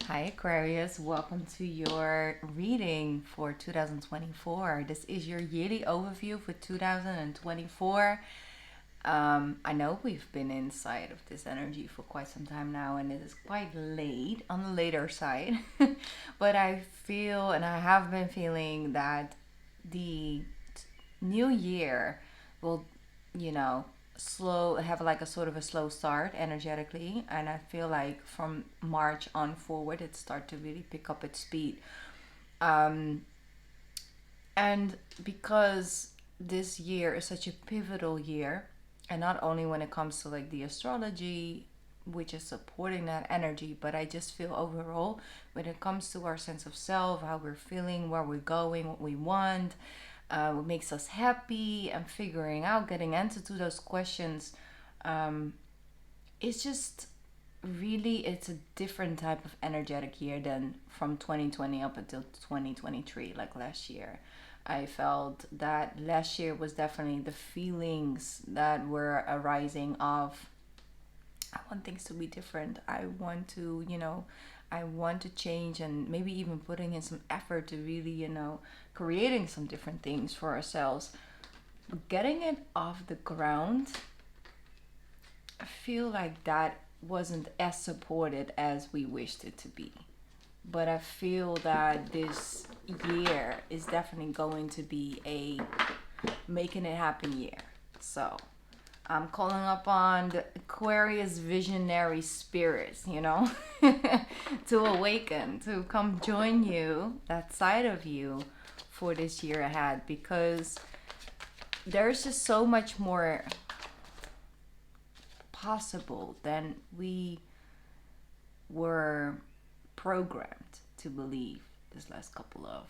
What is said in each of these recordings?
Hi Aquarius, welcome to your reading for 2024. This is your yearly overview for 2024. I know we've been inside of this energy for quite some time now, and it is quite late, on the later side. But I feel, and I have been feeling, that the new year will, you know, have like a sort of a slow start energetically, and I feel like from March on forward it start to really pick up its speed. um and because this year is such a pivotal year, and not only when it comes to like the astrology, which is supporting that energy, but I just feel overall when it comes to our sense of self, how we're feeling, where we're going, what we want, what makes us happy, and figuring out, getting answers to those questions. um, it's just really, it's a different type of energetic year than from 2020 up until 2023, like last year. I felt that last year was definitely the feelings that were arising of, I want things to be different. I want to, I want to change, and maybe even putting in some effort to really, creating some different things for ourselves. But getting it off the ground, I feel like that wasn't as supported as we wished it to be. But I feel that this year is definitely going to be a making it happen year. So I'm calling upon the Aquarius visionary spirits, to awaken, to come join you, that side of you, for this year ahead, because there's just so much more possible than we were programmed to believe this last couple of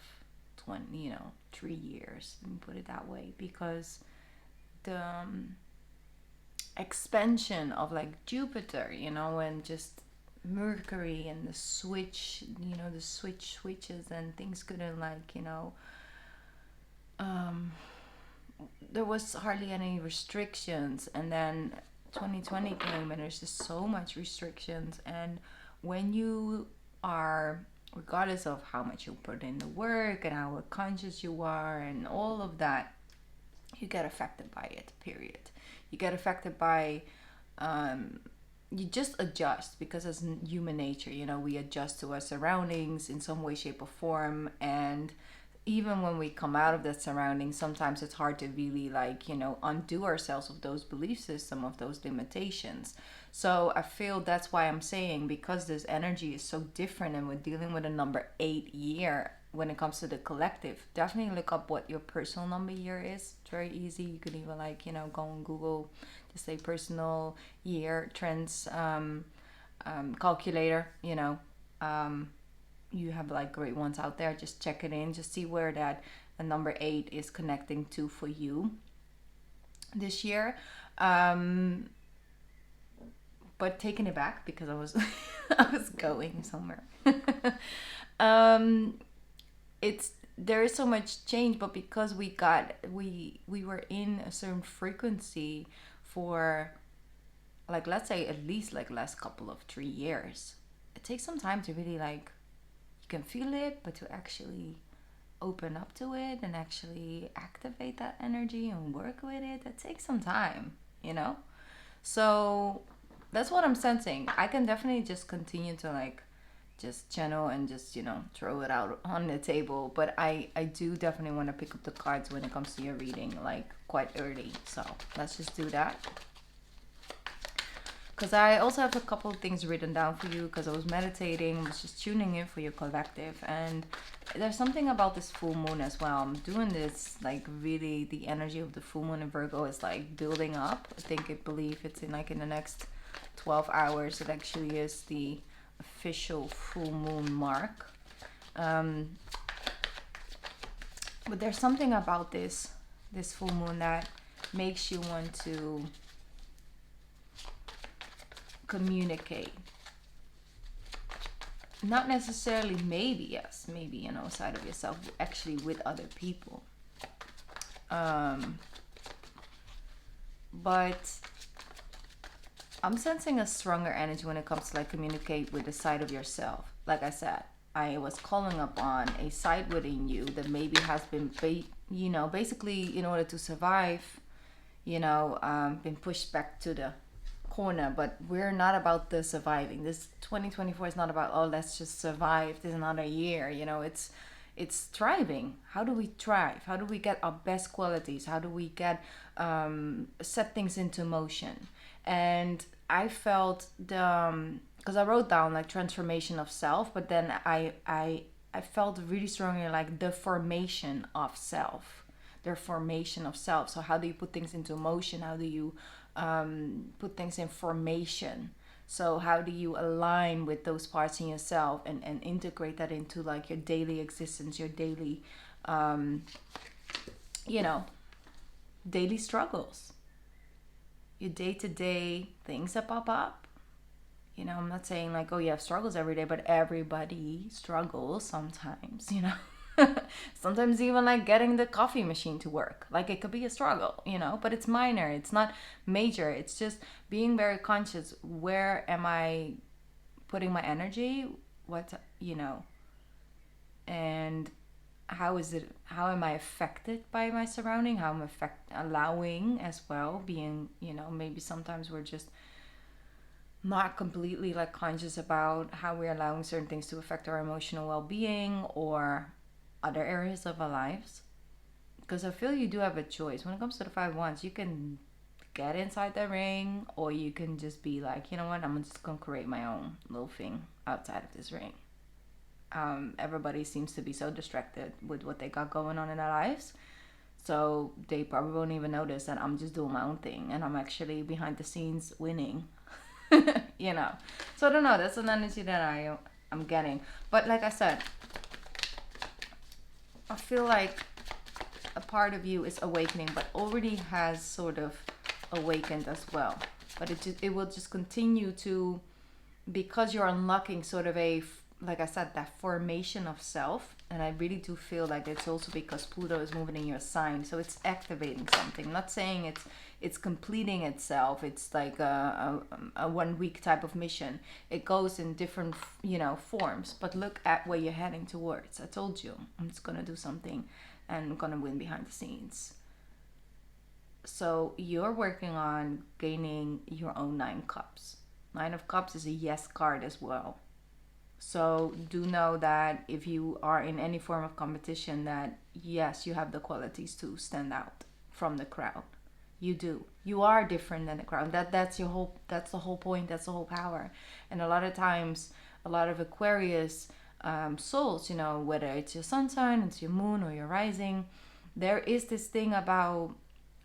3 years, let me put it that way, because the expansion of like Jupiter, and just Mercury, and the switch, the switches, and things couldn't um, there was hardly any restrictions, and then 2020 came and there's just so much restrictions. And when you are, regardless of how much you put in the work and how conscious you are and all of that, you get affected by it, period. You get affected by, you just adjust, because as human nature, we adjust to our surroundings in some way, shape, or form. And even when we come out of that surrounding, sometimes it's hard to really undo ourselves of those belief system, of those limitations. So I feel that's why I'm saying, because this energy is so different, and we're dealing with a number 8 year when it comes to the collective. Definitely look up what your personal number year is. It's very easy. You could even go on Google, just say personal year trends, calculator. You have like great ones out there. Just check it in, just see where that number 8 is connecting to for you this year. But taking it back, because I was I was going somewhere. It's There is so much change, but because we were in a certain frequency for, like, let's say at least like last couple of 3 years, it takes some time to really you can feel it, but to actually open up to it and actually activate that energy and work with it, that takes some time. So that's what I'm sensing. I can definitely just continue to just channel and just throw it out on the table, but I do definitely want to pick up the cards when it comes to your reading, quite early. So let's just do that, because I also have a couple of things written down for you, because I was meditating, was just tuning in for your collective. And there's something about this full moon as well. I'm doing this, really, the energy of the full moon in Virgo is building up. I believe it's in the next 12 hours. It actually is the official full moon mark. But there's something about this full moon that makes you want to communicate. Not necessarily, maybe outside of yourself, actually with other people. But I'm sensing a stronger energy when it comes to like communicate with the side of yourself. Like I said, I was calling upon a side within you that maybe has been, basically in order to survive, been pushed back to the corner. But we're not about the surviving. This 2024 is not about, oh, let's just survive this another year. It's thriving. How do we thrive? How do we get our best qualities? How do we get set things into motion? And I felt because I wrote down like transformation of self, but then I felt really strongly like the formation of self, their formation of self. So how do you put things into motion? How do you put things in formation? So how do you align with those parts in yourself and integrate that into like your daily existence, your daily, daily struggles, your day-to-day things that pop up. I'm not saying like, oh, you have struggles every day, but everybody struggles sometimes, Sometimes even like getting the coffee machine to work, like it could be a struggle, but it's minor, it's not major. It's just being very conscious. Where am I putting my energy? And how am I affected by my surrounding? How am I allowing as well, being, maybe sometimes we're just not completely like conscious about how we're allowing certain things to affect our emotional well-being or other areas of our lives. Because I feel you do have a choice when it comes to the 5 wands. You can get inside the ring, or you can just be like, you know what, I'm just gonna create my own little thing outside of this ring. Everybody seems to be so distracted with what they got going on in their lives, so they probably won't even notice that I'm just doing my own thing and I'm actually behind the scenes winning. So I don't know, that's an energy that I'm getting. But like I said, I feel like a part of you is awakening, but already has sort of awakened as well. But it will just continue to, because you're unlocking sort of like I said, that formation of self. And I really do feel like it's also because Pluto is moving in your sign, so it's activating something. I'm not saying it's completing itself. It's like a 1 week type of mission. It goes in different forms, but look at where you're heading towards. I told you I'm just gonna do something and I'm gonna win behind the scenes. So you're working on gaining your own 9 cups. 9 of cups is a yes card as well. So do know that if you are in any form of competition, that yes, you have the qualities to stand out from the crowd. You do. You are different than the crowd. That's the whole point. That's the whole power. And a lot of times, a lot of Aquarius souls, whether it's your sun sign, it's your moon, or your rising, there is this thing about,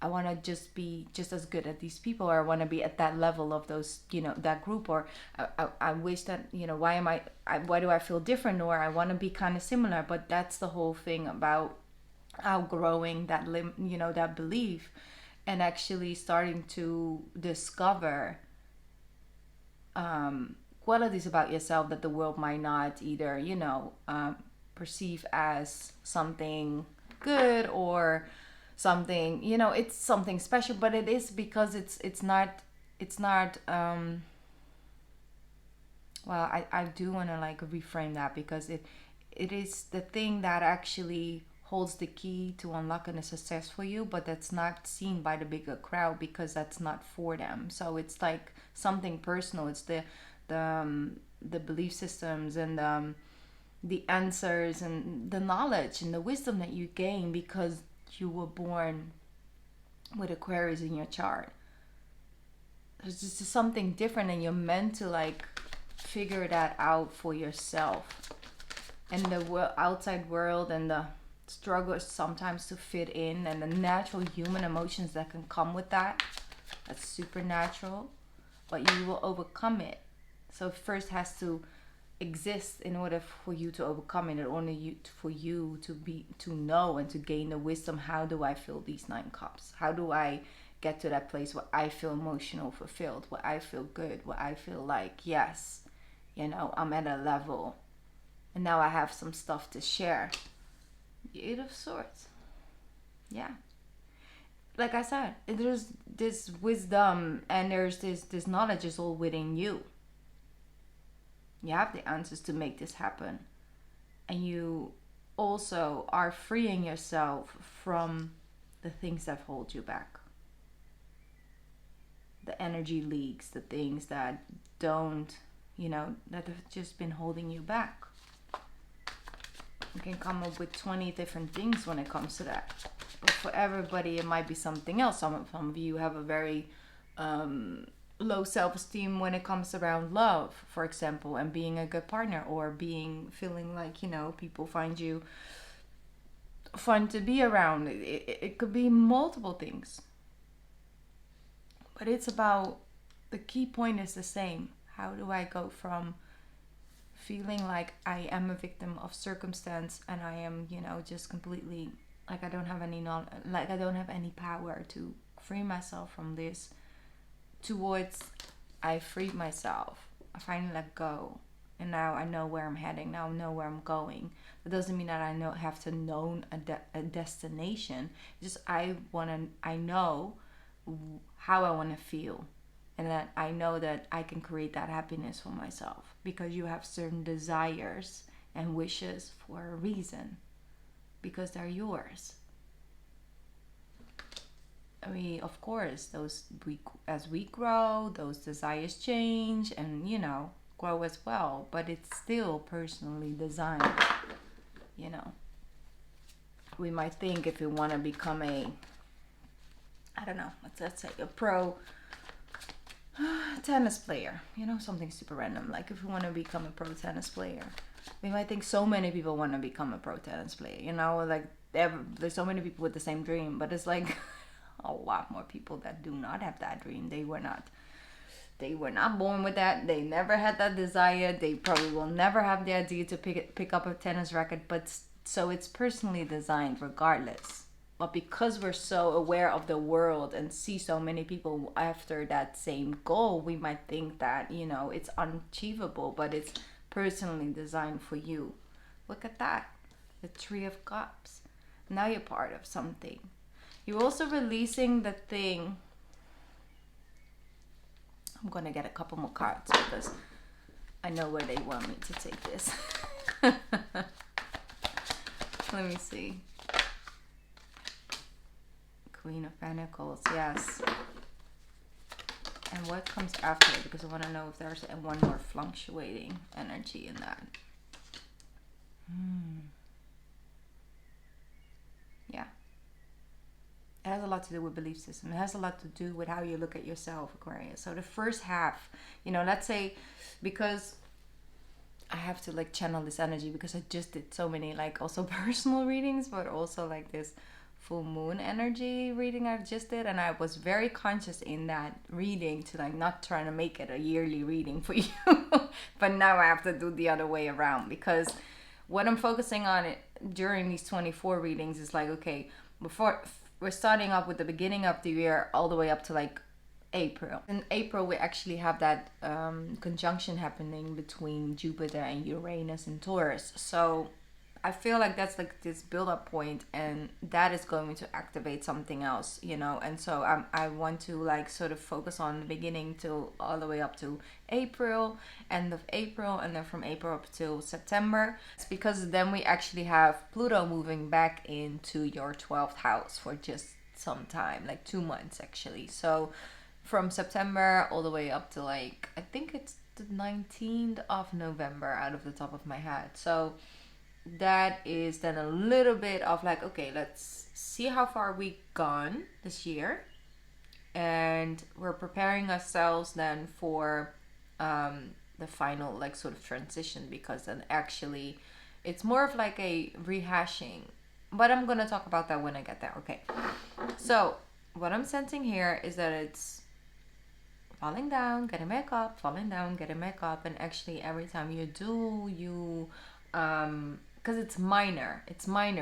I want to just be just as good as these people, or I want to be at that level of those, that group, or I wish that, why do I feel different, or I want to be kind of similar. But that's the whole thing about outgrowing that that belief, and actually starting to discover qualities about yourself that the world might not either, perceive as something good or something, it's something special, but it is because it's not well, I do want to like reframe that, because it is the thing that actually holds the key to unlocking a success for you, but that's not seen by the bigger crowd because that's not for them. So it's like something personal. It's the belief systems and the answers and the knowledge and the wisdom that you gain because you were born with Aquarius in your chart. It's just something different, and you're meant to like figure that out for yourself. And the outside world and the struggle sometimes to fit in, and the natural human emotions that can come with that's supernatural, but you will overcome it. So it first has to exist in order for you to overcome it, and only for you to know and to gain the wisdom. How do I fill these 9 cups? How do I get to that place where I feel emotional fulfilled, where I feel good, where I feel like, yes, I'm at a level and now I have some stuff to share. The 8 of Swords. Yeah. like I said, there's this wisdom and there's this knowledge is all within you. You have the answers to make this happen. And you also are freeing yourself from the things that hold you back. The energy leaks, the things that don't, that have just been holding you back. You can come up with 20 different things when it comes to that. But for everybody, it might be something else. Some of you have a very low self-esteem when it comes around love, for example, and being a good partner, or feeling like, people find you fun to be around. It could be multiple things. But it's about, the key point is the same. How do I go from feeling like I am a victim of circumstance and I am, just completely like I don't have any like I don't have any power to free myself from this, towards I freed myself. I finally let go. And now I know where I'm heading. Now I know where I'm going. That doesn't mean that I have to know a destination. Just I know how I want to feel. And that I know that I can create that happiness for myself. Because you have certain desires and wishes for a reason. Because they're yours. I mean, of course, as we grow, those desires change and, grow as well. But it's still personally designed, We might think if we want to become let's say a pro tennis player, something super random. Like if we want to become a pro tennis player, we might think so many people want to become a pro tennis player, like there's so many people with the same dream, but it's like a lot more people that do not have that dream. They were not born with that. They never had that desire. They probably will never have the idea to pick up a tennis racket, but so it's personally designed regardless. But because we're so aware of the world and see so many people after that same goal, we might think that, it's unachievable, but it's personally designed for you. Look at that. The Three of Cups. Now you're part of something. You're also releasing the thing. I'm going to get a couple more cards because I know where they want me to take this. Let me see. Queen of Pentacles, yes. And what comes after it? Because I want to know if there's one more fluctuating energy in that. Yeah. It has a lot to do with belief system. It has a lot to do with how you look at yourself, Aquarius. So the first half, let's say, because I have to channel this energy because I just did so many also personal readings, but also this full moon energy reading I just did, and I was very conscious in that reading to not trying to make it a yearly reading for you. But now I have to do the other way around, because what I'm focusing on during these 24 readings is okay, before we're starting up with the beginning of the year all the way up to April. In April we actually have that conjunction happening between Jupiter and Uranus in Taurus. So I feel like that's this build-up point, and that is going to activate something else, and so I want to sort of focus on the beginning till all the way up to April, end of April, and then from April up till September. It's because then we actually have Pluto moving back into your 12th house for just some time, 2 months actually. So from September all the way up to I think it's the 19th of November out of the top of my head. So that is then a little bit of okay, let's see how far we've gone this year, and we're preparing ourselves then for the final sort of transition, because then actually it's more of a rehashing, but I'm gonna talk about that when I get there. Okay, so what I'm sensing here is that it's falling down, getting back up, falling down, getting back up, and actually every time you do, because it's minor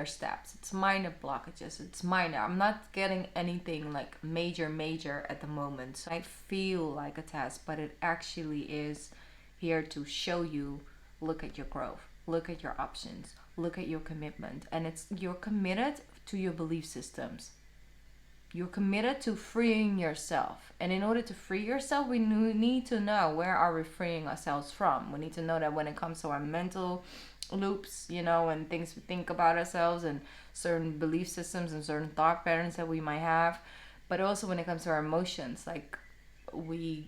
steps, it's minor blockages, it's minor. I'm not getting anything major at the moment. So I feel like a test, but it actually is here to show you, look at your growth, look at your options, look at your commitment, and you're committed to your belief systems. You're committed to freeing yourself. And in order to free yourself, we need to know where are we freeing ourselves from. We need to know that when it comes to our mental loops, you know, and things we think about ourselves and certain belief systems and certain thought patterns that we might have, but also when it comes to our emotions, like we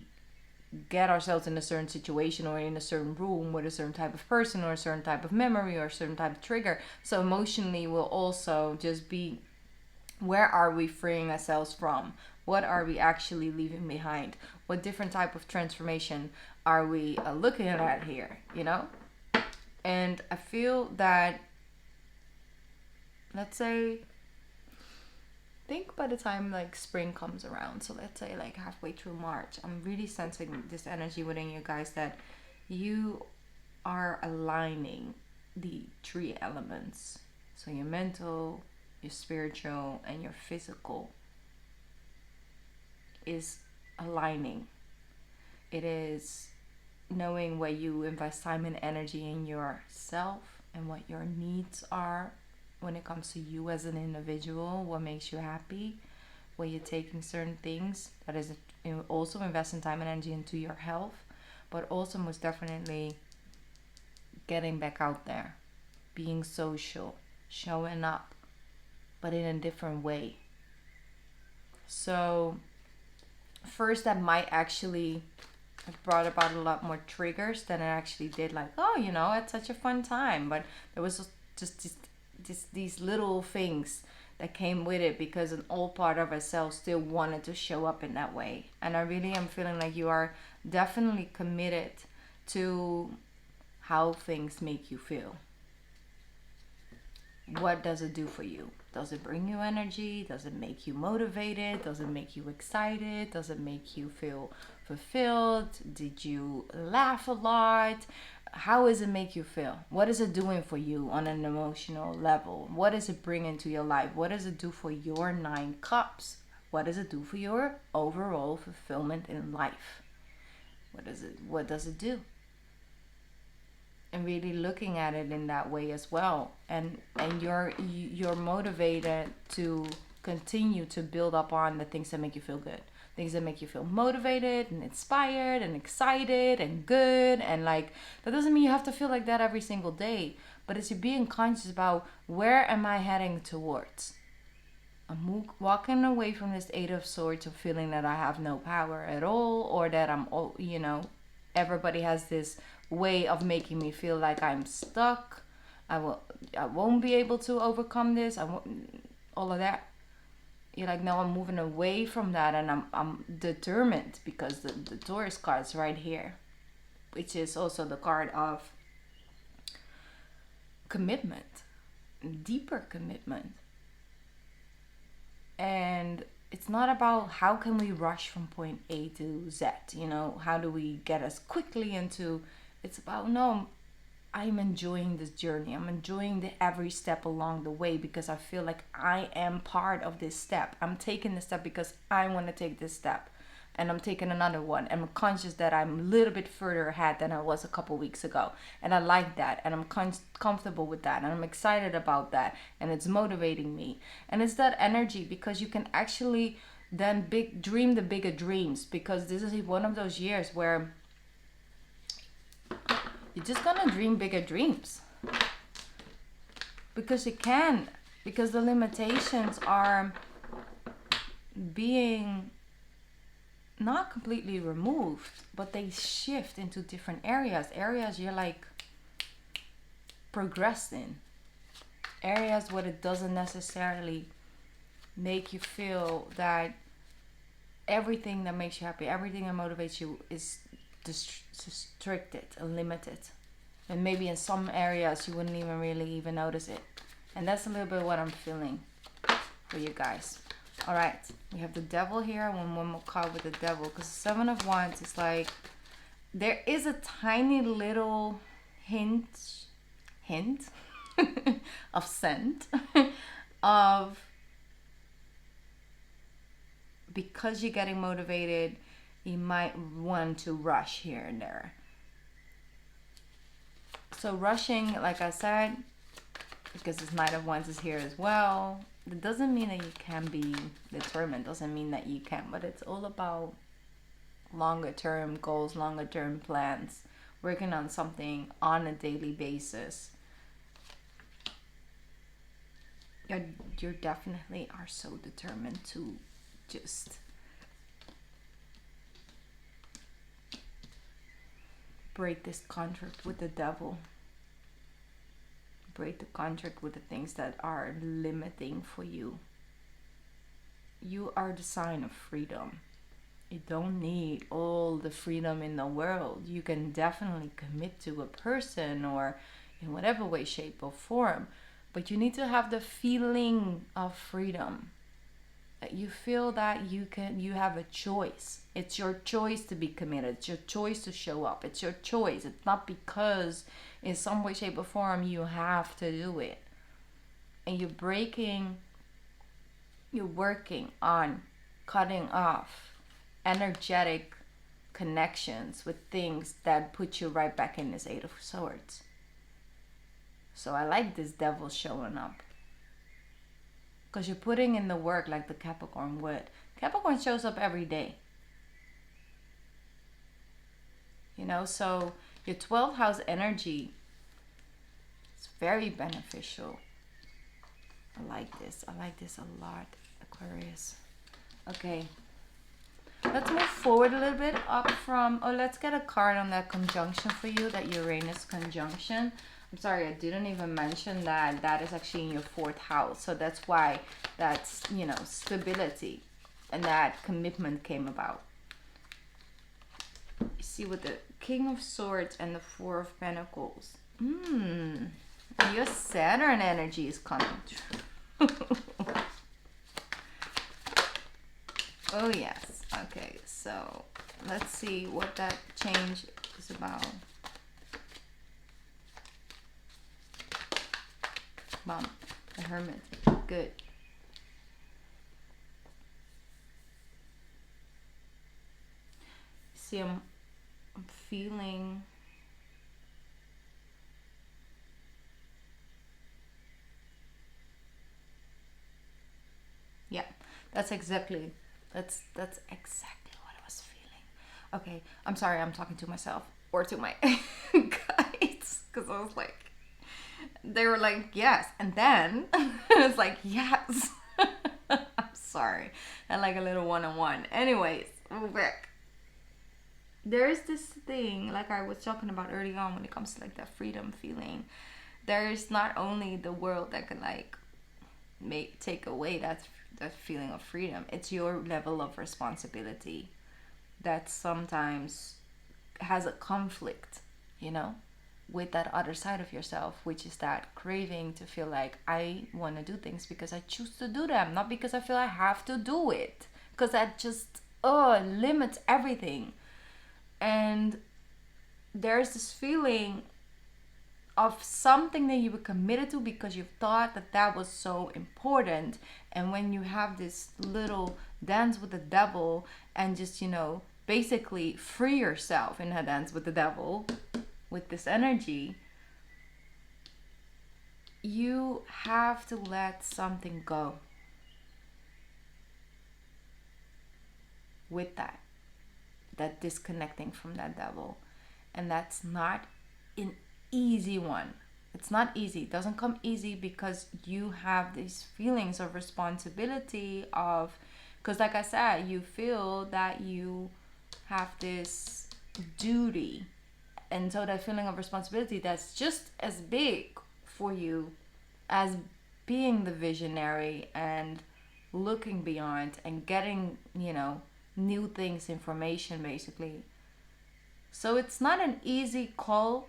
get ourselves in a certain situation or in a certain room with a certain type of person or a certain type of memory or a certain type of trigger. So emotionally will also just be, where are we freeing ourselves from? What are we actually leaving behind? What different type of transformation are we looking at here, you know? And I feel that, let's say, think by the time like spring comes around, so let's say like halfway through March, I'm really sensing this energy within you guys that you are aligning the three elements. So your mental, your spiritual, and your physical is aligning. It is knowing where you invest time and energy in yourself and what your needs are when it comes to you as an individual, what makes you happy, where you're taking certain things. That is also investing time and energy into your health, but also most definitely getting back out there, being social, showing up, but in a different way. So first, that might actually have brought about a lot more triggers than it actually did. Like, oh, you know, it's such a fun time. But there was just these little things that came with it because an old part of ourselves still wanted to show up in that way. And I really am feeling like you are definitely committed to how things make you feel. What does it do for you? Does it bring you energy? Does it make you motivated? Does it make you excited? Does it make you feel fulfilled? Did you laugh a lot? How does it make you feel? What is it doing for you on an emotional level? What does it bring into your life? What does it do for your 9 cups? What does it do for your overall fulfillment in life? What does it do? And really looking at it in that way as well, and you're motivated to continue to build up on the things that make you feel good, things that make you feel motivated and inspired and excited and good. And like, that doesn't mean you have to feel like that every single day, but it's you being conscious about, where am I heading towards? I'm walking away from this 8 of Swords of feeling that I have no power at all, or that I'm, you know, everybody has this way of making me feel like I'm stuck. I won't be able to overcome this. I won't, all of that. You're like, no, I'm moving away from that, and I'm determined, because the Taurus card's right here, which is also the card of commitment, deeper commitment. And it's not about how can we rush from point A to Z, you know, how do we get us quickly into. It's about, no, I'm enjoying this journey. I'm enjoying the every step along the way, because I feel like I am part of this step. I'm taking this step because I want to take this step, and I'm taking another one. And I'm conscious that I'm a little bit further ahead than I was a couple weeks ago, and I like that, and I'm comfortable with that, and I'm excited about that, and it's motivating me. And it's that energy, because you can actually then dream the bigger dreams, because this is one of those years where you're just gonna dream bigger dreams, because you can, because the limitations are being not completely removed, but they shift into different areas you're like progressed in, areas where it doesn't necessarily make you feel that everything that makes you happy, everything that motivates you is restricted and limited. And maybe in some areas you wouldn't even really notice it. And that's a little bit what I'm feeling for you guys. All right, we have the Devil here, and one more card with the Devil, because 7 of Wands is like, there is a tiny little hint of scent of, because you're getting motivated, you might want to rush here and there. So rushing, like I said, because this Knight of Wands is here as well. It doesn't mean that you can be determined, doesn't mean that you can, but it's all about longer term goals, longer term plans, working on something on a daily basis. You definitely are so determined to just break this contract with the devil. Break the contract with the things that are limiting for you. You are the sign of freedom. You don't need all the freedom in the world. You can definitely commit to a person or in whatever way, shape, or form. But you need to have the feeling of freedom. That you feel that you have a choice. It's your choice to be committed. It's your choice to show up. It's your choice. It's not because in some way, shape, or form you have to do it. And you're working on cutting off energetic connections with things that put you right back in this Eight of Swords. So I like this devil showing up, because you're putting in the work like the Capricorn would. Capricorn shows up every day. You know, so your 12th house energy is very beneficial. I like this. I like this a lot, Aquarius. Okay. Let's move forward a little bit up from, let's get a card on that conjunction for you, that Uranus conjunction. I'm sorry, I didn't even mention that is actually in your 4th house. So that's why that's, stability and that commitment came about. You see, with the King of Swords and the 4 of Pentacles. Your Saturn energy is coming through. Oh, yes. Okay, so let's see what that change is about. Mom, the Hermit. Good. See, I'm feeling that's exactly what I was feeling. Okay, I'm sorry, I'm talking to myself or to my guides, because I was like, they were like, yes, and then I was like, yes. I'm sorry, and like a little one-on-one. Anyways, we're back. There's this thing, like I was talking about early on, when it comes to like that freedom feeling. There's not only the world that can like take away that feeling of freedom. It's your level of responsibility that sometimes has a conflict, with that other side of yourself, which is that craving to feel like I want to do things because I choose to do them, not because I feel I have to do it, because that just limits everything. And there's this feeling of something that you were committed to because you thought that was so important. And when you have this little dance with the devil and just, basically free yourself in a dance with the devil, with this energy, you have to let something go with that disconnecting from that devil. And that's not an easy one. It's not easy. It doesn't come easy, because you have these feelings of responsibility because like I said, you feel that you have this duty. And so that feeling of responsibility, that's just as big for you as being the visionary and looking beyond and getting, new things, information, basically. So it's not an easy call,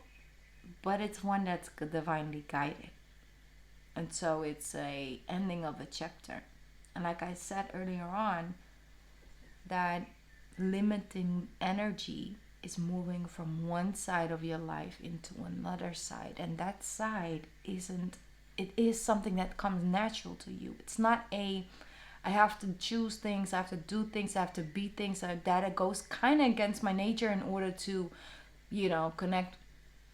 but it's one that's divinely guided. And so it's a ending of a chapter. And like I said earlier on, that limiting energy is moving from one side of your life into another side. And that side it is something that comes natural to you. It's not I have to choose things, I have to do things, I have to be things, that it goes kind of against my nature in order to, connect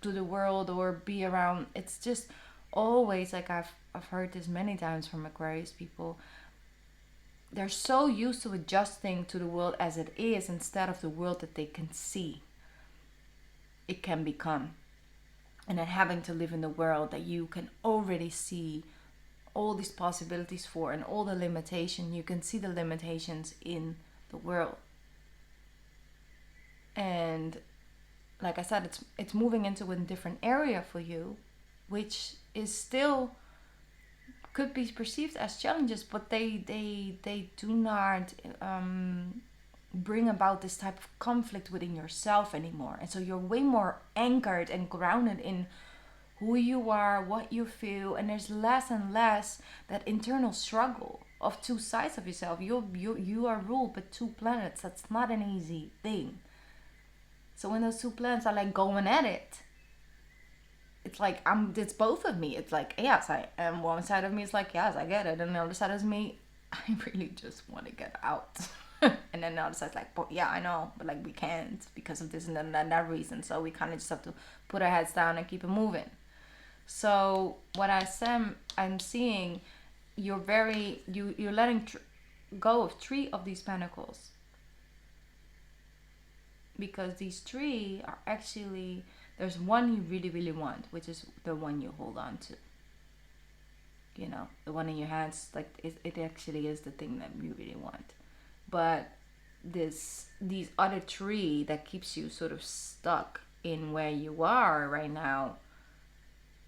to the world or be around. It's just always, like I've heard this many times from Aquarius people, they're so used to adjusting to the world as it is instead of the world that they can see it can become. And then having to live in the world that you can already see all these possibilities for, and all the limitation, you can see the limitations in the world. And like I said, it's moving into a different area for you, which is still could be perceived as challenges, but they do not bring about this type of conflict within yourself anymore. And so you're way more anchored and grounded in who you are, what you feel, and there's less and less that internal struggle of two sides of yourself. You are ruled by two planets. That's not an easy thing. So when those two planets are like going at it, it's like it's both of me. It's like, yes, I am. One side of me is like, yes, I get it, and the other side of me, I really just want to get out. And then the other side's like, but yeah, I know, but like we can't because of this and that reason. So we kind of just have to put our heads down and keep it moving. So what I'm seeing, you're letting go of 3 of these pentacles, because these 3 are actually, there's one you really, really want, which is the one you hold on to. You know, the one in your hands, like it actually is the thing that you really want. But these other 3 that keeps you sort of stuck in where you are right now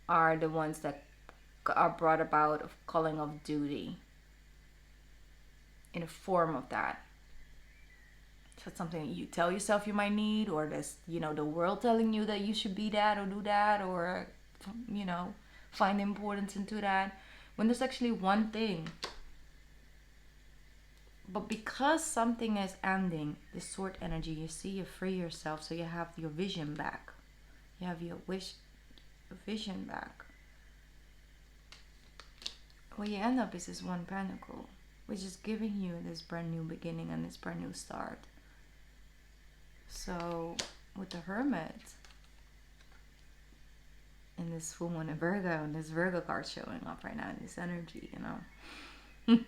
are the ones that are brought about of calling of duty in a form of that. So it's something you tell yourself you might need, or there's, you know, the world telling you that you should be that or do that, or, you know, find importance into that, when there's actually one thing. But because something is ending, this sword energy, you see, you free yourself, so you have your vision back. You have your vision back. Where you end up is this one pentacle, which is giving you this brand new beginning and this brand new start. So with the Hermit and this full moon in Virgo, and this Virgo card showing up right now in this energy, you know.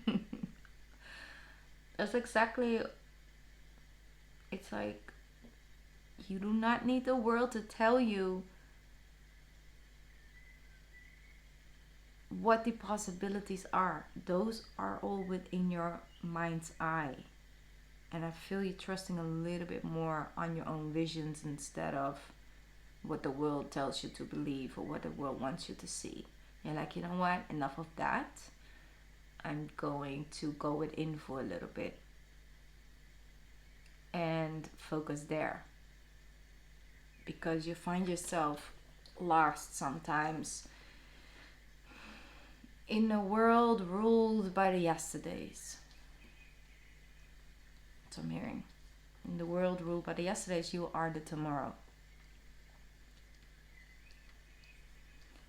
That's exactly, it's like you do not need the world to tell you what the possibilities are. Those are all within your mind's eye. And I feel you trusting a little bit more on your own visions instead of what the world tells you to believe or what the world wants you to see. You're like, you know what, enough of that. I'm going to go within for a little bit and focus there. Because you find yourself lost sometimes in a world ruled by the yesterdays. That's what I'm hearing. In the world ruled by the yesterdays, you are the tomorrow.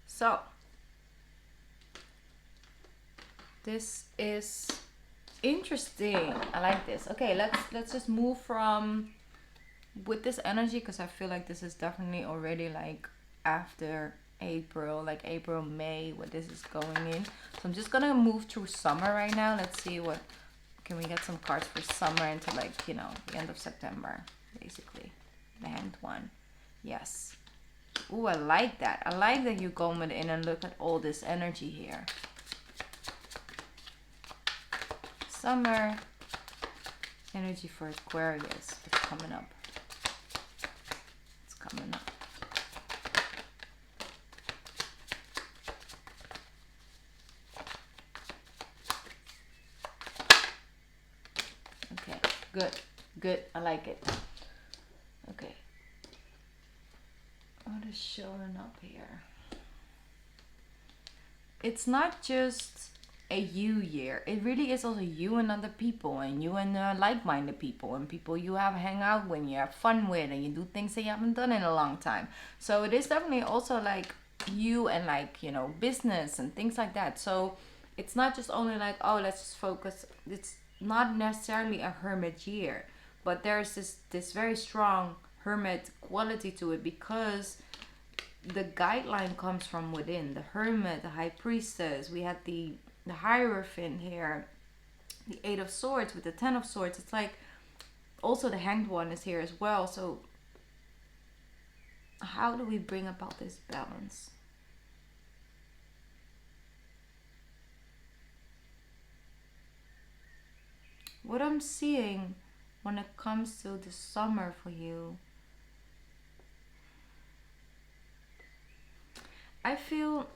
So this is interesting. I like this. Okay, let's just move from with this energy, because I feel like this is definitely already like after April, like April, May, what this is going in. So I'm just gonna move through summer right now. Let's see what can we get some cards for summer into, like, you know, the end of September, basically. The Hanged One. Yes. Ooh, I like that. I like that you go in and look at all this energy here. Summer energy for Aquarius is coming up. It's coming up. Okay, good. I like it. Okay. What is showing up here? It's not just a you year. It really is also you and other people, and you and like-minded people, and people you have hang out with, you have fun with, and you do things that you haven't done in a long time. So it is definitely also like you and, like, you know, business and things like that. So it's not just only like, oh, let's just focus. It's not necessarily a hermit year, but there's this very strong hermit quality to it, because the guideline comes from within. The Hermit, the High Priestess. We had the Hierophant here, the Eight of Swords with the Ten of Swords. It's like also the Hanged One is here as well. So how do we bring about this balance? What I'm seeing when it comes to the summer for you, I feel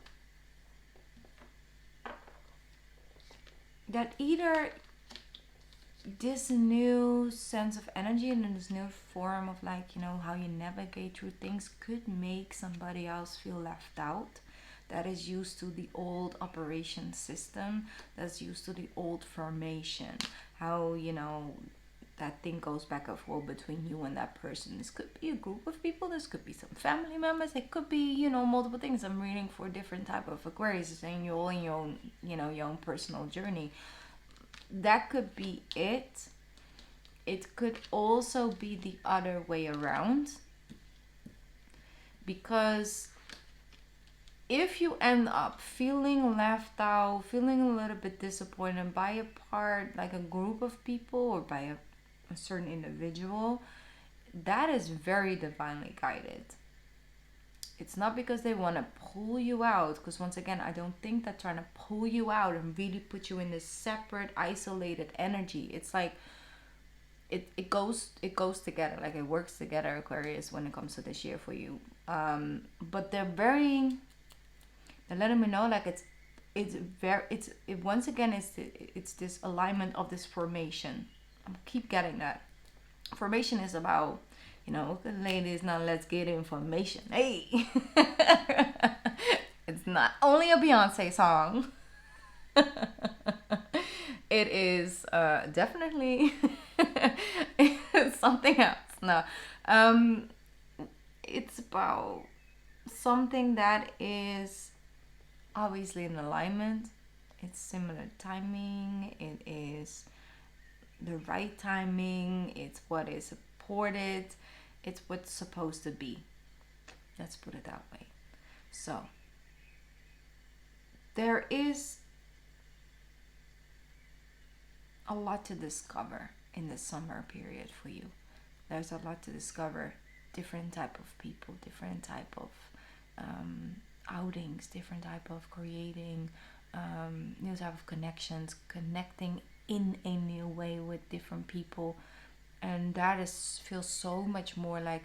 that either this new sense of energy and this new form of, like, you know, how you navigate through things could make somebody else feel left out, that is used to the old operation system, that's used to the old formation, how, you know, that thing goes back and forth between you and that person. This could be a group of people, this could be some family members, it could be, you know, multiple things. I'm reading for different type of Aquarius, saying you're all in your own, you know, your own personal journey. That could be it. It could also be the other way around, because if you end up feeling left out, feeling a little bit disappointed by a part, like a group of people or by a certain individual, that is very divinely guided. It's not because they want to pull you out, because once again, I don't think that trying to pull you out and really put you in this separate, isolated energy. It's like it goes together, like it works together, Aquarius, when it comes to this year for you. But they're letting me know, like once again, it's this alignment of this formation. I keep getting that. Formation is about, you know, ladies, now let's get information. Hey, it's not only a Beyonce song. It is definitely something else. No, it's about something that is obviously in alignment. It's similar timing. It is the right timing. It's what is supported. It's what's supposed to be. Let's put it that way. So there is a lot to discover in the summer period for you. There's a lot to discover. Different type of people, different type of outings, different type of creating new type of connections, connecting in a new way with different people, and that feels so much more like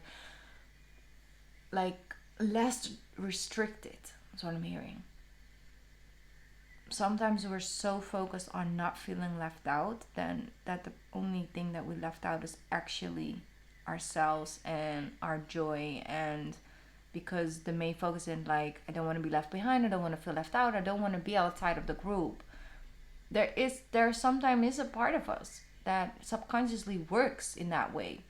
less restricted. That's what I'm hearing. Sometimes we're so focused on not feeling left out then that the only thing that we left out is actually ourselves and our joy. And because the main focus in, like, I don't want to be left behind, I don't want to feel left out, I don't want to be outside of the group, there sometimes is a part of us that subconsciously works in that way,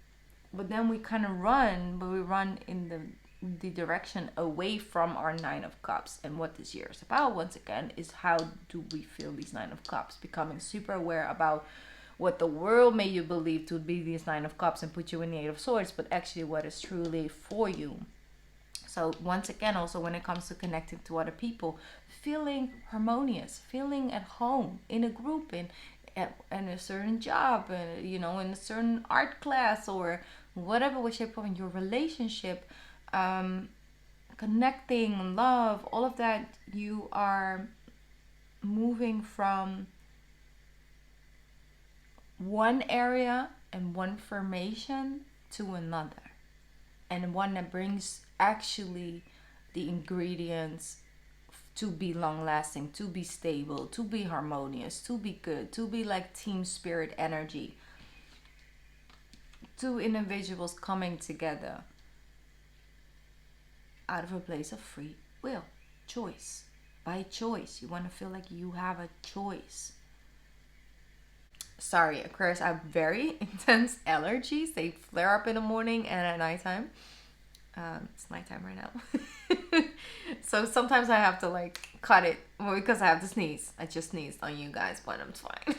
but then we kind of run in the direction away from our Nine of Cups. And what this year is about, once again, is how do we feel these Nine of Cups, becoming super aware about what the world made you believe to be these Nine of Cups and put you in the Eight of Swords, but actually what is truly for you. So once again, also when it comes to connecting to other people, feeling harmonious, feeling at home in a group, in a certain job, you know, in a certain art class or whatever way, shape, or in your relationship, connecting, love, all of that, you are moving from one area and one formation to another, and one that brings actually the ingredients to be long lasting, to be stable, to be harmonious, to be good, to be like team spirit energy. Two individuals coming together out of a place of free will, choice. By choice, you want to feel like you have a choice. Sorry, Aquarius, I have very intense allergies. They flare up in the morning and at nighttime. It's nighttime right now. So sometimes I have to like cut it because I have to sneeze. I just sneezed on you guys, but I'm fine.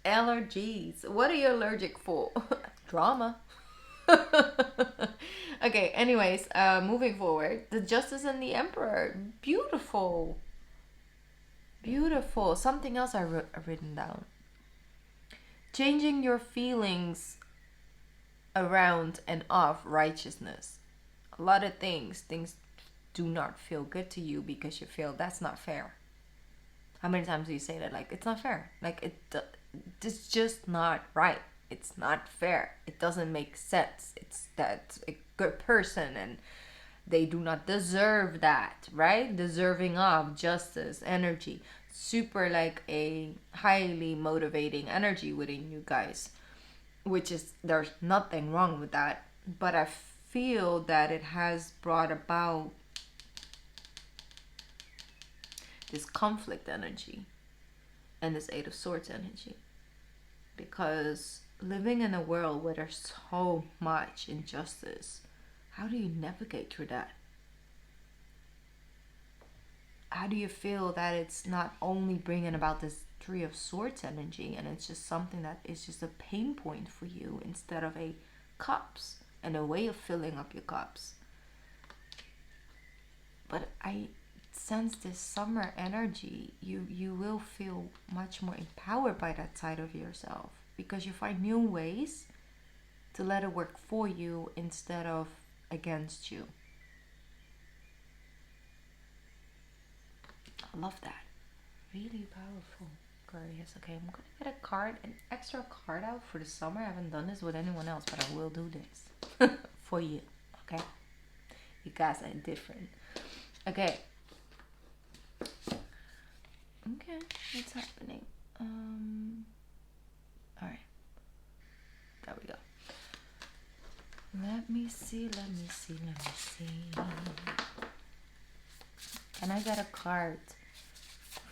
Allergies. What are you allergic for? Drama. Okay, anyways, moving forward. The Justice and the Emperor. Beautiful. Beautiful. Something else I've written down. Changing your feelings around and of righteousness. A lot of things do not feel good to you because you feel that's not fair. How many times do you say that? Like, it's not fair. Like, it's just not right. It's not fair. It doesn't make sense. It's that a good person and they do not deserve that, right? Deserving of justice, energy. Super like a highly motivating energy within you guys, which is, there's nothing wrong with that. But I feel that it has brought about this conflict energy and this Eight of Swords energy. Because living in a world where there's so much injustice, how do you navigate through that? How do you feel that it's not only bringing about this Three of Swords energy and it's just something that is just a pain point for you instead of a cups and a way of filling up your cups? But I sense this summer energy. You will feel much more empowered by that side of yourself because you find new ways to let it work for you instead of against you. I love that. Really powerful, Aquarius. Okay, I'm gonna get a card, an extra card out for the summer. I haven't done this with anyone else, but I will do this for you. Okay, you guys are different. Okay. Okay, what's happening? All right. There we go. Let me see. And I got a card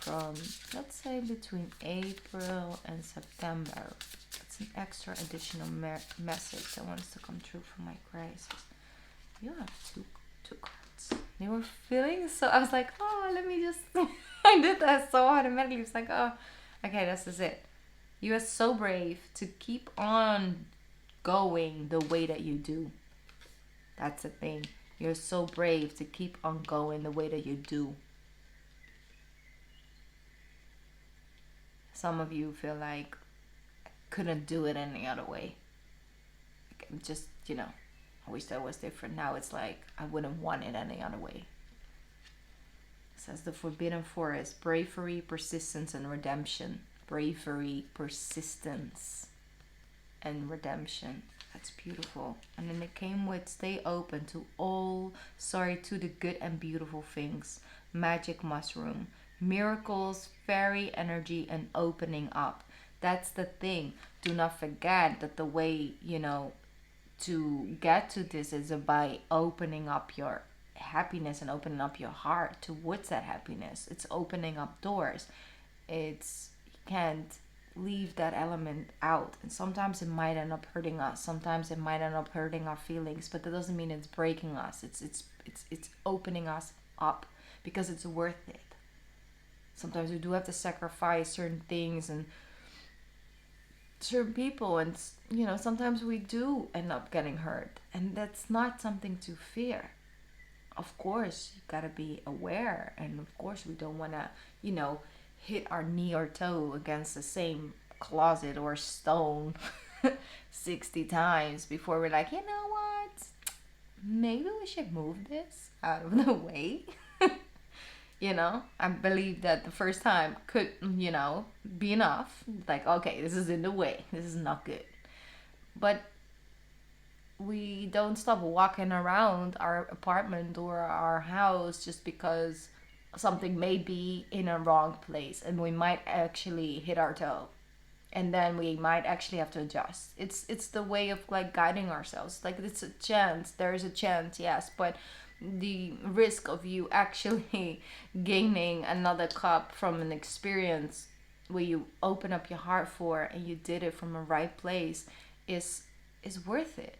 from, let's say, between April and September. It's an extra additional message that wants to come true for my crisis. You have two cards. They were feeling so, I was like, oh, let me just, I did that so automatically. It's like, oh, okay, this is it. You are so brave to keep on going the way that you do. That's the thing. You're so brave to keep on going the way that you do. Some of you feel like I couldn't do it any other way. Just, I wish that was different. Now it's like I wouldn't want it any other way. It says the Forbidden Forest, bravery, persistence, and redemption. Bravery, persistence, and redemption. That's beautiful. And then it came with stay open to to the good and beautiful things. Magic mushroom, miracles, fairy energy, and opening up. That's the thing. Do not forget that the way, to get to this is by opening up your happiness and opening up your heart towards that happiness. It's opening up doors. You can't leave that element out, and sometimes it might end up hurting us, sometimes it might end up hurting our feelings, but that doesn't mean it's breaking us. It's opening us up because it's worth it. Sometimes we do have to sacrifice certain things and certain people, and sometimes we do end up getting hurt, and that's not something to fear. Of course you gotta be aware, and of course we don't want to hit our knee or toe against the same closet or stone 60 times before we're like, you know what? Maybe we should move this out of the way. I believe that the first time could, be enough. Like, okay, this is in the way. This is not good. But we don't stop walking around our apartment or our house just because something may be in a wrong place and we might actually hit our toe, and then we might actually have to adjust. It's the way of like guiding ourselves. Like, it's a chance, there is a chance, yes, but the risk of you actually gaining another cup from an experience where you open up your heart for and you did it from a right place is worth it.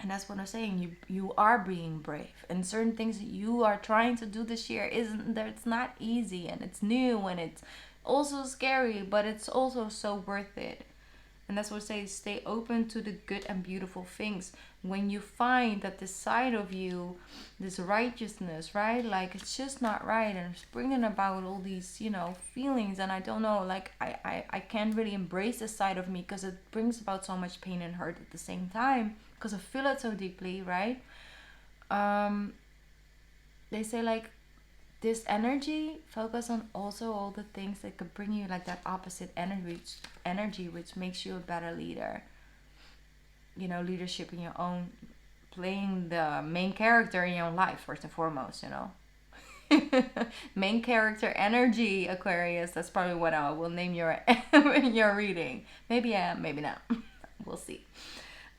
And that's what I'm saying. You are being brave. And certain things that you are trying to do this year it's not easy, and it's new, and it's also scary, but it's also so worth it. And that's what I say, stay open to the good and beautiful things. When you find that this side of you, this righteousness, right? Like it's just not right, and it's bringing about all these, feelings. And I don't know, like I can't really embrace this side of me because it brings about so much pain and hurt at the same time because I feel it so deeply, right? They say like this energy, focus on also all the things that could bring you like that opposite energy which makes you a better leader. Leadership in your own, playing the main character in your own life first and foremost. Main character energy, Aquarius. That's probably what I will name your your reading. Maybe I am, maybe not. We'll see.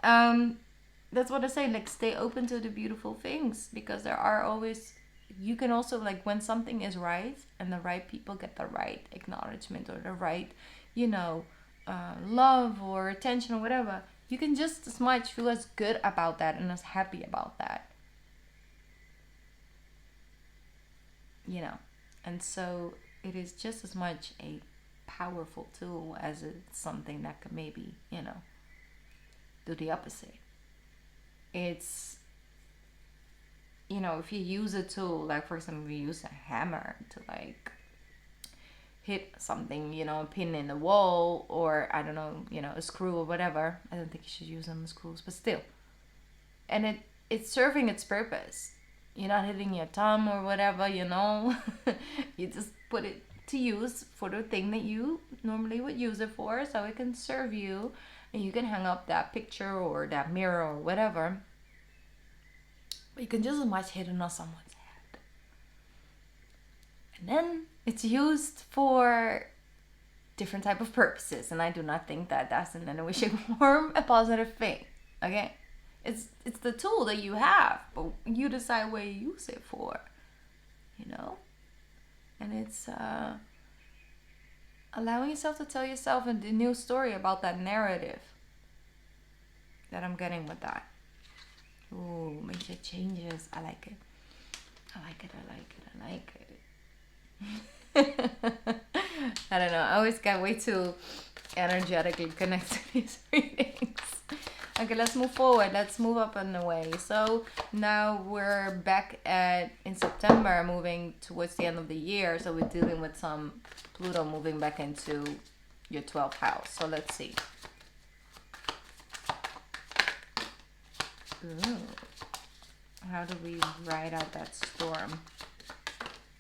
That's what I say, like stay open to the beautiful things, because there are always, you can also, like when something is right and the right people get the right acknowledgement or the right, love or attention or whatever, you can just as much feel as good about that and as happy about that. And so it is just as much a powerful tool as it's something that could maybe, do the opposite. It's, if you use a tool, like for example, if you use a hammer to like hit something, a pin in the wall, or I don't know, a screw or whatever. I don't think you should use them as screws, but still. And it's serving its purpose. You're not hitting your thumb or whatever, You just put it to use for the thing that you normally would use it for, so it can serve you, and you can hang up that picture or that mirror or whatever. But you can just as much hit it on someone's head. And then it's used for different type of purposes, and I do not think that that's in any way, shape, or form a positive thing. Okay? It's the tool that you have, but you decide what you use it for. And it's allowing yourself to tell yourself a new story about that narrative that I'm getting with that. Ooh, major changes. I like it. I don't know. I always get way too energetically connected to these readings. Okay, let's move forward. Let's move up in the way. So now we're back in September, moving towards the end of the year. So we're dealing with some Pluto moving back into your 12th house. So let's see. Ooh. How do we ride out that storm?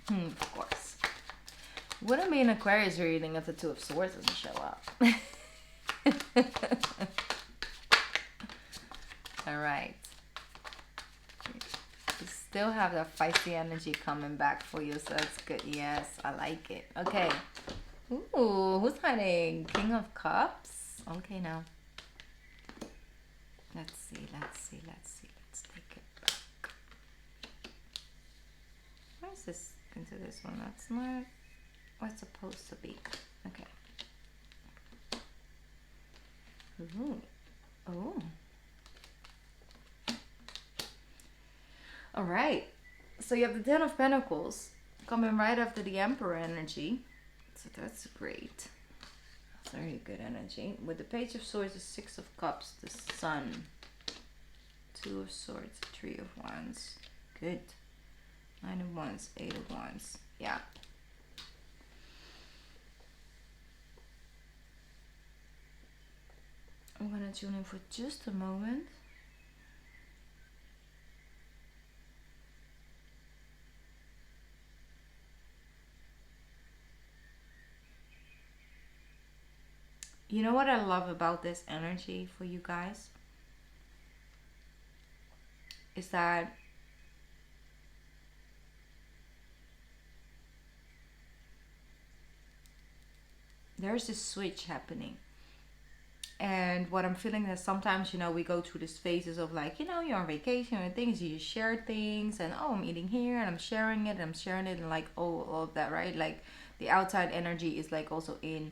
Of course. Wouldn't be an Aquarius reading if the Two of Swords doesn't show up. Alright. You still have that feisty energy coming back for you, so that's good. Yes, I like it. Okay. Ooh, who's hiding? King of Cups? Okay, now. Let's see. Let's take it back. Why is this into this one? That's not what's supposed to be. Okay. Ooh. Oh. Alright. So you have the Ten of Pentacles coming right after the Emperor energy. So that's great. Very good energy. With the Page of Swords, the Six of Cups, the Sun, Two of Swords, Three of Wands. Good. Nine of Wands, Eight of Wands. Yeah. I'm gonna tune in for just a moment. You know what I love about this energy for you guys? Is that there's this switch happening. And what I'm feeling is sometimes, we go through these phases of like, you're on vacation and things, you share things, and I'm eating here and I'm sharing it and like all of that, right? Like the outside energy is like also in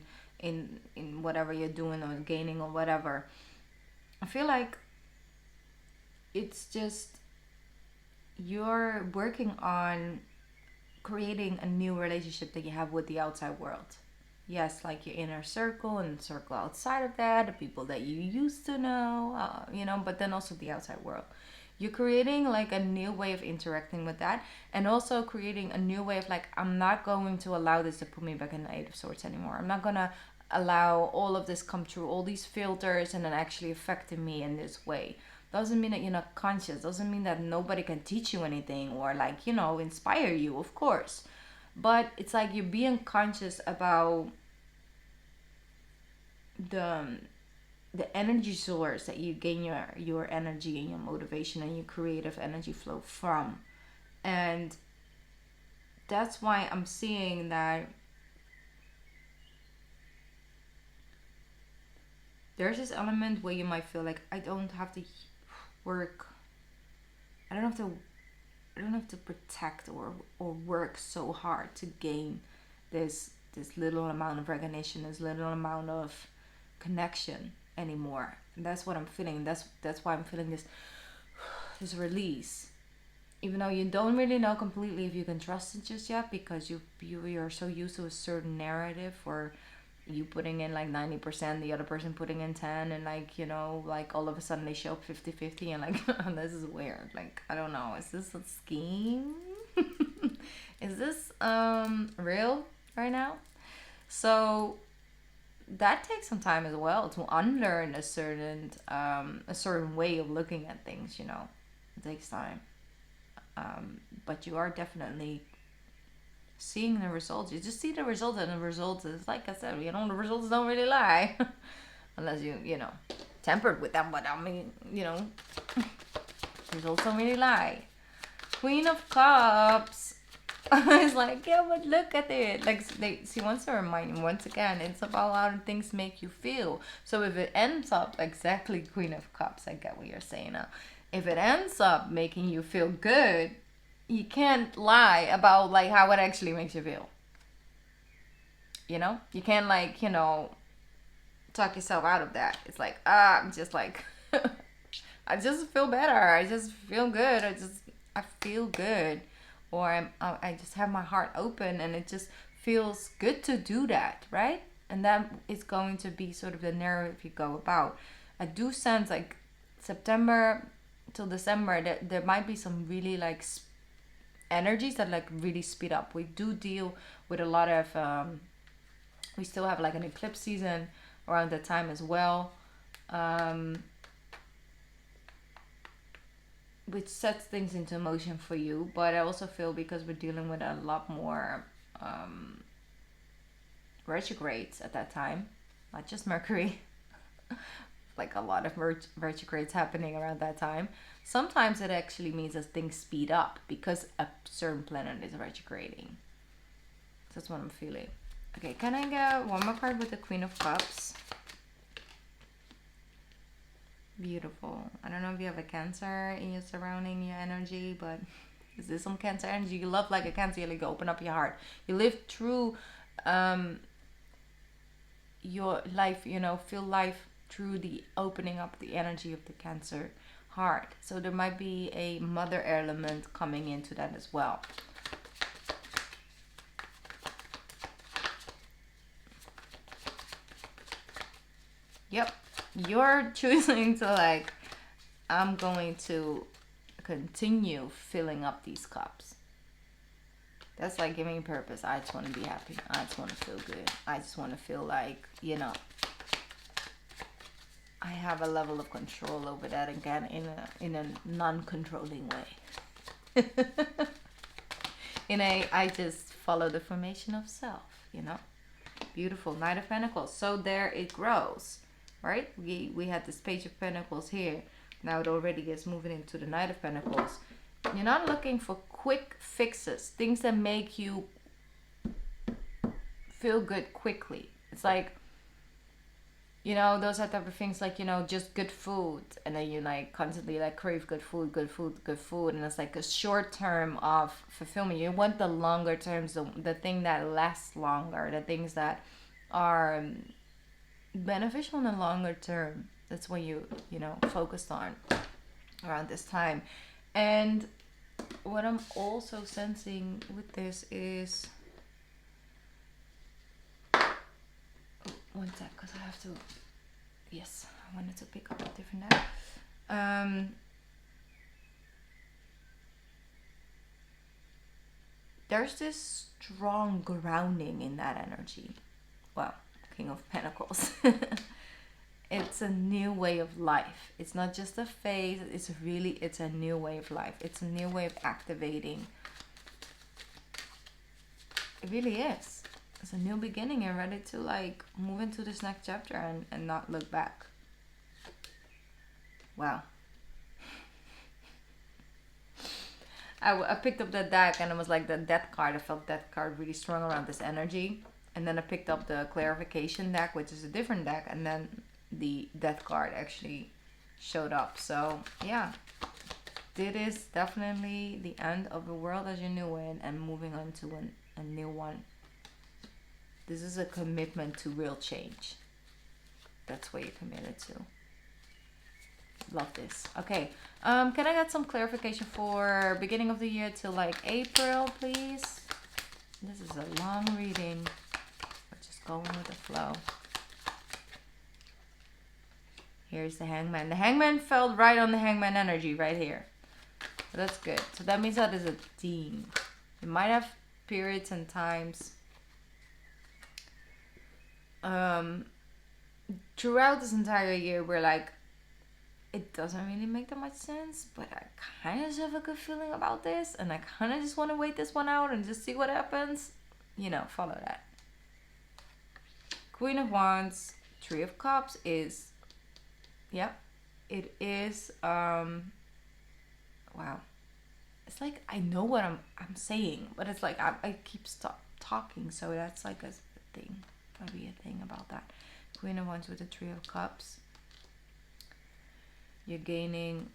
whatever you're doing or gaining or whatever. I feel like it's just you're working on creating a new relationship that you have with the outside world. Yes, like your inner circle and the circle outside of that, the people that you used to know, but then also the outside world. You're creating like a new way of interacting with that, and also creating a new way of like, I'm not going to allow this to put me back in the Eight of Swords anymore. I'm not gonna allow all of this come through all these filters and then actually affecting me in this way. Doesn't mean that you're not conscious, doesn't mean that nobody can teach you anything or like, inspire you, of course. But it's like you're being conscious about the the energy source that you gain your energy and your motivation and your creative energy flow from. And that's why I'm seeing that there's this element where you might feel like, I don't have to work, I don't have to protect or work so hard to gain this little amount of recognition, this little amount of connection anymore. And that's what I'm feeling. That's why I'm feeling this release. Even though you don't really know completely if you can trust it just yet, because you're so used to a certain narrative, or you putting in like 90%, the other person putting in 10, and like, like all of a sudden they show up 50-50, and like this is weird. Like, I don't know, is this a scheme? Is this real right now? So that takes some time as well to unlearn a certain way of looking at things. It takes time, but you are definitely seeing the results. You just see the results, and the results is, like I said, the results don't really lie. Unless you tempered with them. But I mean, results don't really lie. Queen of Cups. It's like, yeah, but look at it. Like, she wants to remind you once again, it's about how things make you feel. So if it ends up exactly Queen of Cups, I get what you're saying now. If it ends up making you feel good, you can't lie about like how it actually makes you feel. You can't like, talk yourself out of that. It's like, I'm just like I just feel better. I just feel good. I feel good. Or I just have my heart open, and it just feels good to do that, right? And that is going to be sort of the narrative you go about. I do sense like September till December that there might be some really like energies that like really speed up. We do deal with a lot of we still have like an eclipse season around that time as well, which sets things into motion for you. But I also feel, because we're dealing with a lot more retrogrades at that time, not just Mercury, like a lot of retrogrades happening around that time. Sometimes it actually means that things speed up because a certain planet is retrograding. That's what I'm feeling. Okay, can I get one more card with the Queen of Cups? Beautiful. I don't know if you have a Cancer in your surrounding your energy, but is this some Cancer energy? You love like a Cancer, you like open up your heart. You live through your life, feel life through the opening up the energy of the Cancer heart. So there might be a mother element coming into that as well. Yep. You're choosing to like, I'm going to continue filling up these cups. That's like giving purpose. I just want to be happy. I just want to feel good. I just want to feel like, I have a level of control over that again in a non-controlling way. I just follow the formation of self, Beautiful. Knight of Pentacles. So there it grows, right? We had this Page of Pentacles here. Now it already is moving into the Knight of Pentacles. You're not looking for quick fixes, things that make you feel good quickly. It's like, those are type of things like, just good food, and then you like constantly like crave good food, and it's like a short term of fulfillment. You want the longer terms, the thing that lasts longer, the things that are beneficial in the longer term. That's what you focused on around this time. And what I'm also sensing with this is One sec, because I have to. Yes, I wanted to pick up a different deck. There's this strong grounding in that energy. Well, King of Pentacles. It's a new way of life. It's not just a phase. It's a new way of life. It's a new way of activating. It really is. It's a new beginning and ready to like move into this next chapter and not look back. Wow. I picked up that deck and it was like the death card. I felt that card really strong around this energy. And then I picked up the clarification deck, which is a different deck. And then the death card actually showed up. So yeah, it is definitely the end of the world as you knew it and moving on to a new one. This is a commitment to real change. That's what you're committed to. Love this. Okay, can I get some clarification for beginning of the year till like April, please? This is a long reading. We're just going with the flow. Here's the Hangman. The Hangman fell right on the Hangman energy right here. So that's good. So that means that is a theme. You might have periods and times throughout this entire year where like it doesn't really make that much sense, but I kind of just have a good feeling about this and I kind of just want to wait this one out and just see what happens. You know, follow that. Queen of Wands, Three of Cups is, yeah, it is, wow. It's like I know what I'm saying, but it's like I keep talking, so that's like a thing. Probably a thing about that. Queen of Wands with the Three of Cups. You're gaining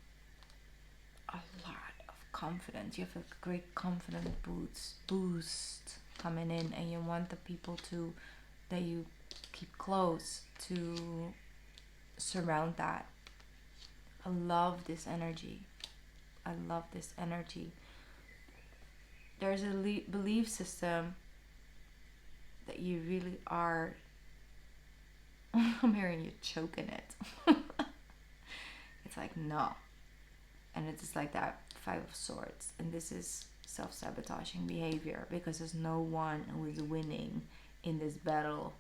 a lot of confidence. You have a great confidence boost coming in, and you want the people that you keep close to surround that. I love this energy. I love this energy. There's a belief system that you really are. I'm hearing you choking it. It's like no, and it's just like that Five of Swords, and this is self-sabotaging behavior because there's no one who is winning in this battle,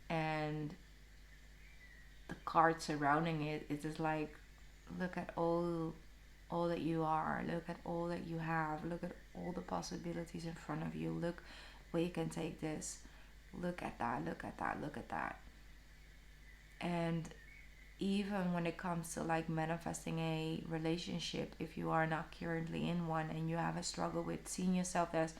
and the card surrounding it is just like, look at all that you are, look at all that you have, look at all the possibilities in front of you, look where you can take this, look at that, look at that, look at that. And even when it comes to like manifesting a relationship, if you are not currently in one and you have a struggle with seeing yourself as,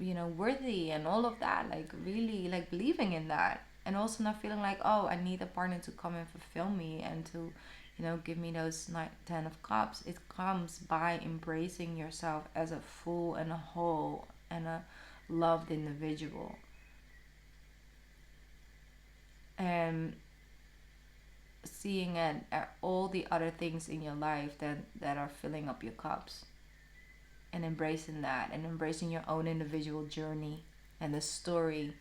you know, worthy and all of that, like really like believing in that, and also not feeling like, oh, I need a partner to come and fulfill me and to, you know, give me those 10 of Cups. It comes by embracing yourself as a full and a whole and a loved individual. And seeing at all the other things in your life that are filling up your cups, and embracing that, and embracing your own individual journey and the story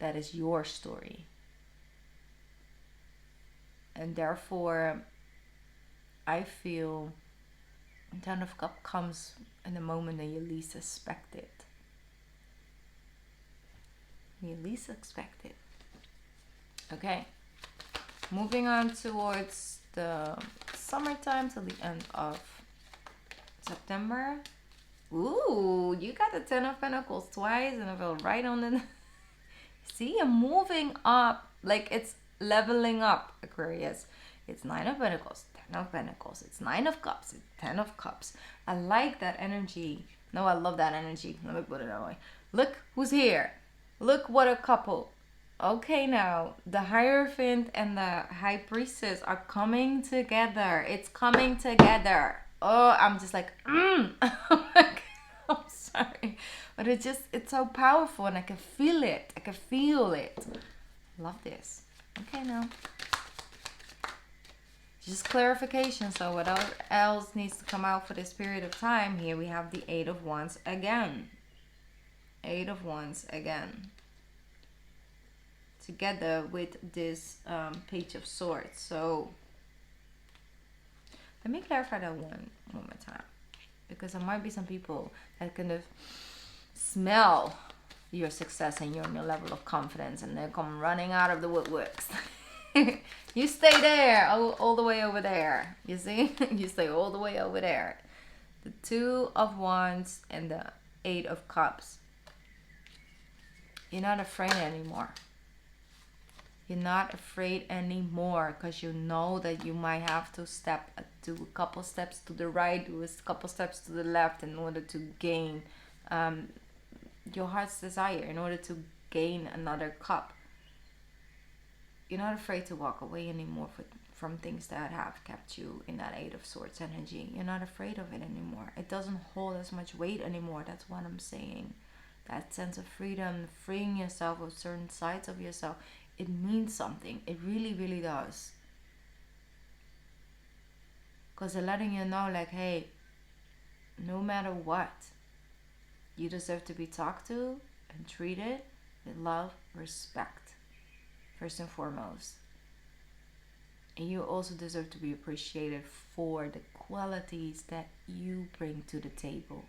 that is your story. And therefore I feel 10 of Cups comes in the moment that you least expect it. You least expect it. Okay, moving on towards the summertime till the end of September. Ooh, you got the 10 of Pentacles twice and I fell right on the... See, I'm moving up. Like it's leveling up, Aquarius. It's 9 of Pentacles, 10 of Pentacles. It's 9 of Cups, it's 10 of Cups. I like that energy. No, I love that energy. Let me put it that way. Look who's here. Look what a couple. Okay, now the Hierophant and the High Priestess are coming together. It's coming together. Oh, I'm just like, Oh my God, I'm sorry, but it's so powerful, and I can feel it. I can feel it. Love this. Okay, now just clarification. So what else needs to come out for this period of time? Here we have the 8 of Wands again. 8 of Wands again. together with this Page of Swords. So let me clarify that one more time, because there might be some people that kind of smell your success and your new level of confidence, and they come running out of the woodworks. You stay there, all the way over there. You see? You stay all the way over there. The Two of Wands and the Eight of Cups. You're not afraid anymore. You're not afraid anymore, because you know that you might have to do a couple steps to the right, do a couple steps to the left in order to gain your heart's desire, in order to gain another cup. You're not afraid to walk away anymore from things that have kept you in that Eight of Swords energy. You're not afraid of it anymore. It doesn't hold as much weight anymore. That's what I'm saying. That sense of freedom, freeing yourself of certain sides of yourself, it means something. It really, really does. Because they're letting you know, like, hey, no matter what, you deserve to be talked to and treated with love, respect, first and foremost. And you also deserve to be appreciated for the qualities that you bring to the table.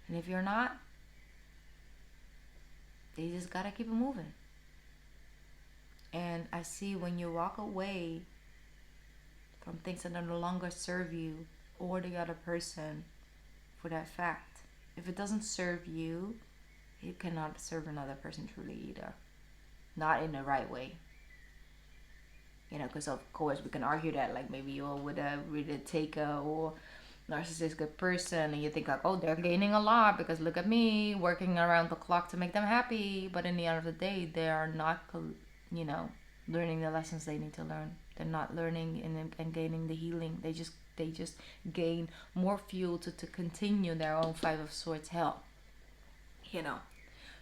And if you're not, you just gotta keep it moving. And I see when you walk away from things that no longer serve you or the other person, for that fact, if it doesn't serve you, it cannot serve another person truly either. Not in the right way. You know, because of course we can argue that, like, maybe you're with a really taker or narcissistic person, and you think like, oh, they're gaining a lot because look at me working around the clock to make them happy. But in the end of the day, they are not, you know, learning the lessons they need to learn. They're not learning and gaining the healing. They just gain more fuel to continue their own Five of Swords hell. You know.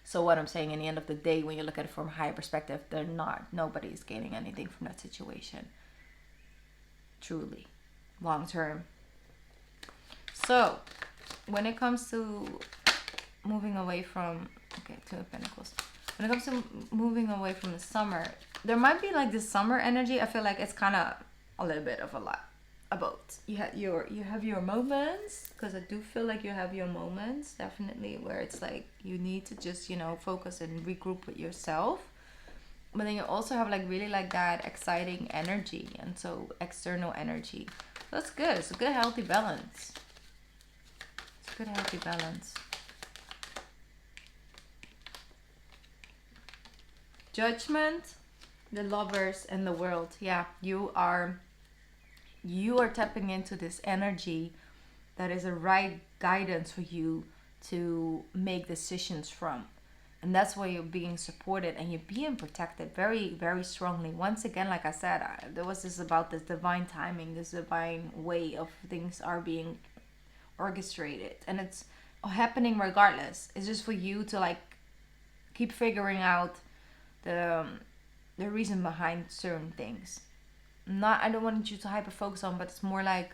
So what I'm saying, in the end of the day, when you look at it from a higher perspective, nobody's gaining anything from that situation. Truly. Long term. So when it comes to moving away from, Two of Pentacles. When it comes to moving away from the summer, there might be like this summer energy. I feel like it's kind of a little bit of a lot. About you have your moments, because I do feel like you have your moments, definitely, where it's like you need to just, you know, focus and regroup with yourself. But then you also have like really like that exciting energy, and so external energy. That's good. It's a good healthy balance. It's a good healthy balance. Judgment, the Lovers, and the World. Yeah, you are tapping into this energy that is a right guidance for you to make decisions from. And that's why you're being supported and you're being protected very, very strongly. Once again, like I said, there was this about this divine timing, this divine way of things are being orchestrated. And it's happening regardless. It's just for you to like keep figuring out the reason behind certain things. I don't want you to hyper focus on, but it's more like,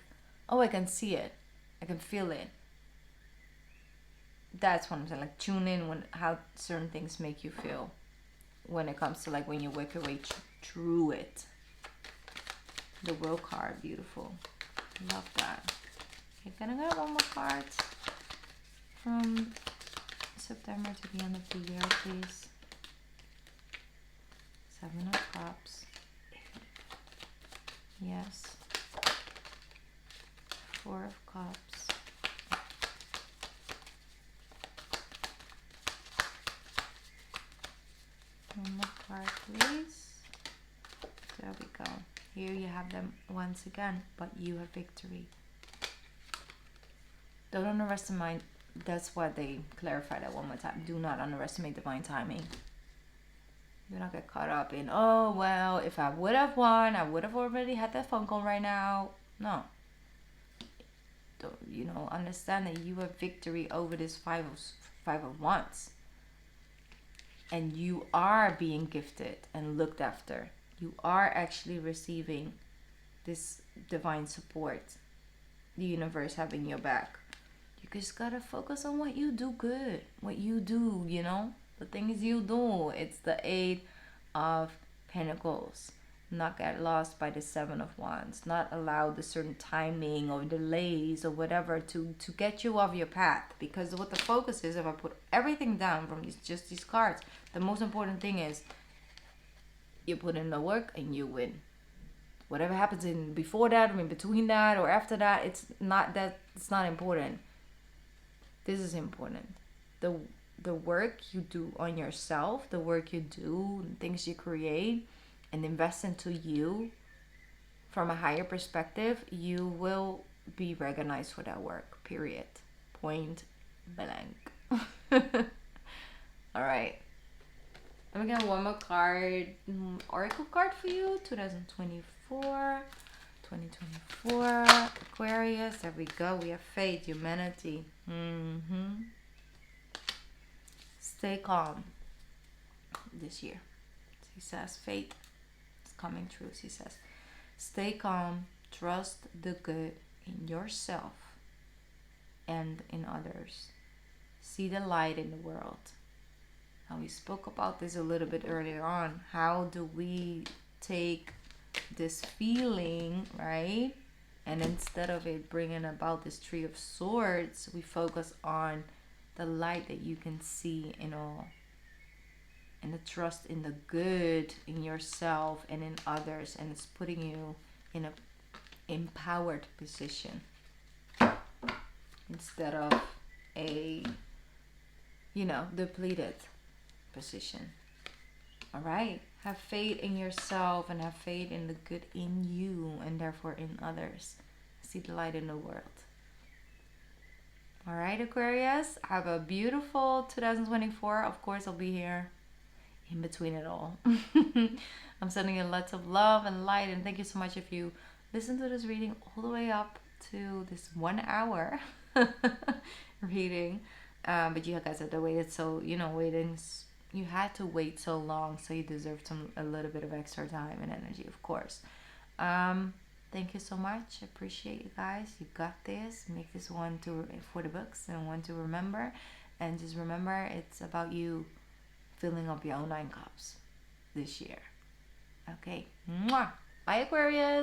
oh, I can see it, I can feel it. That's what I'm saying. Like, tune in when how certain things make you feel when it comes to like when you work your way through it. The World card, beautiful. Love that. Okay, can I get one more card from September to the end of the year, please? Seven of Cups. Yes. Four of Cups. One more card, please. There we go. Here you have them once again, but you have victory. Don't underestimate. That's why they clarified that one more time. Do not underestimate divine timing. Do not get caught up in, oh, well, if I would have won, I would have already had that phone call right now. No. Don't, you know, understand that you have victory over this five of wands. And you are being gifted and looked after. You are actually receiving this divine support. The universe having your back. You just gotta focus on what you do good. What you do, you know. the things you do. It's the Eight of Pentacles. Not get lost by the Seven of Wands. Not allow the certain timing or delays or whatever to get you off your path. Because what the focus is, if I put everything down from just these cards, the most important thing is you put in the work and you win. Whatever happens in before that or in between that or after that, it's not important. This is important. The work you do on yourself, the work you do, things you create and invest into you from a higher perspective, you will be recognized for that work, period. Point blank. All right. I'm gonna get one more card, oracle card for you, 2024, Aquarius. There we go. We have faith, humanity. Stay calm this year. He says faith is coming true. He says, stay calm, trust the good in yourself and in others. See the light in the world. Now, we spoke about this a little bit earlier on. How do we take this feeling, right? And instead of it bringing about this Three of Swords, we focus on the light that you can see in all. And the trust in the good in yourself and in others. And it's putting you in an empowered position. Instead of a, depleted position. All right, have faith in yourself and have faith in the good in you and therefore in others. See the light in the world. All right, Aquarius, have a beautiful 2024. Of course, I'll be here in between it all. I'm sending you lots of love and light, and thank you so much if you listen to this reading all the way up to this 1 hour reading. But you guys had to wait, so you had to wait so long, so you deserve a little bit of extra time and energy, of course. Thank you so much. I appreciate you guys. You got this. Make this one for the books and one to remember. And just remember, it's about you filling up your own 9 cups this year. Okay. Mwah. Bye, Aquarius.